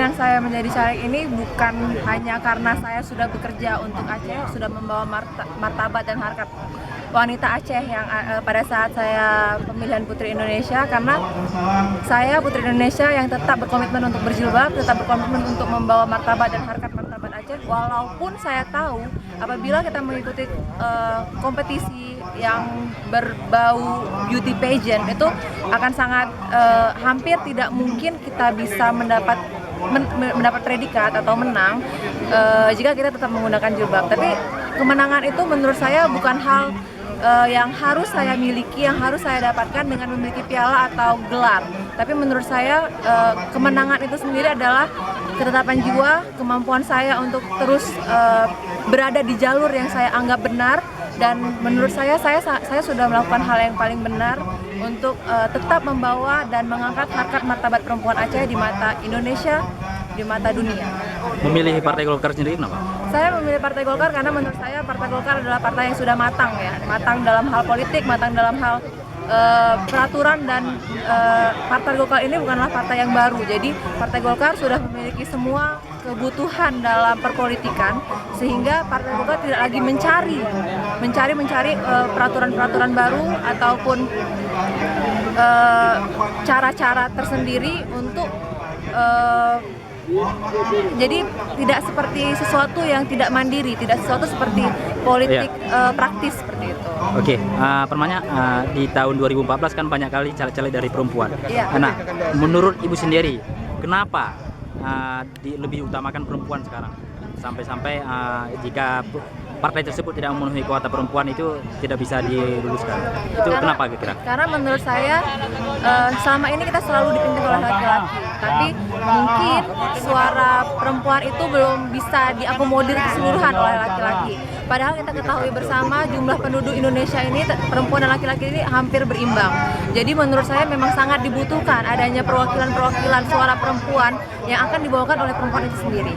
pilihan saya menjadi caleg ini bukan hanya karena saya sudah bekerja untuk Aceh, sudah membawa martabat dan harkat wanita Aceh yang pada saat saya pemilihan Putri Indonesia, karena saya Putri Indonesia yang tetap berkomitmen untuk berjilbab, tetap berkomitmen untuk membawa martabat dan harkat martabat Aceh, walaupun saya tahu apabila kita mengikuti kompetisi yang berbau beauty pageant itu akan sangat hampir tidak mungkin kita bisa mendapat predikat atau menang jika kita tetap menggunakan jilbab. Tapi kemenangan itu menurut saya bukan hal yang harus saya miliki, yang harus saya dapatkan dengan memiliki piala atau gelar. Tapi menurut saya kemenangan itu sendiri adalah ketetapan jiwa, kemampuan saya untuk terus berada di jalur yang saya anggap benar, dan menurut saya sudah melakukan hal yang paling benar untuk tetap membawa dan mengangkat harkat martabat perempuan Aceh di mata Indonesia, di mata dunia. Memilih Partai Golkar sendiri kenapa? Saya memilih Partai Golkar karena menurut saya Partai Golkar adalah partai yang sudah matang, ya, matang dalam hal politik, matang dalam hal peraturan, dan Partai Golkar ini bukanlah partai yang baru. Jadi Partai Golkar sudah memiliki semua kebutuhan dalam perpolitikan, sehingga Partai Golkar tidak lagi mencari peraturan-peraturan baru ataupun cara-cara tersendiri untuk jadi tidak seperti sesuatu yang tidak mandiri, tidak sesuatu seperti politik praktis seperti itu. Oke, pertanyaan di tahun 2014 kan banyak kali caleg-caleg dari perempuan. Iya. Nah, menurut Ibu sendiri, kenapa lebih utamakan perempuan sekarang? Sampai-sampai jika partai tersebut tidak memenuhi kuota perempuan itu tidak bisa diluluskan. Itu kenapa kira-kira? Karena menurut saya selama ini kita selalu dipimpin oleh laki-laki, tapi mungkin suara perempuan itu belum bisa diakomodir keseluruhan oleh laki-laki. Padahal kita ketahui bersama jumlah penduduk Indonesia ini, perempuan dan laki-laki ini hampir berimbang. Jadi menurut saya memang sangat dibutuhkan adanya perwakilan suara perempuan yang akan dibawakan oleh perempuan itu sendiri.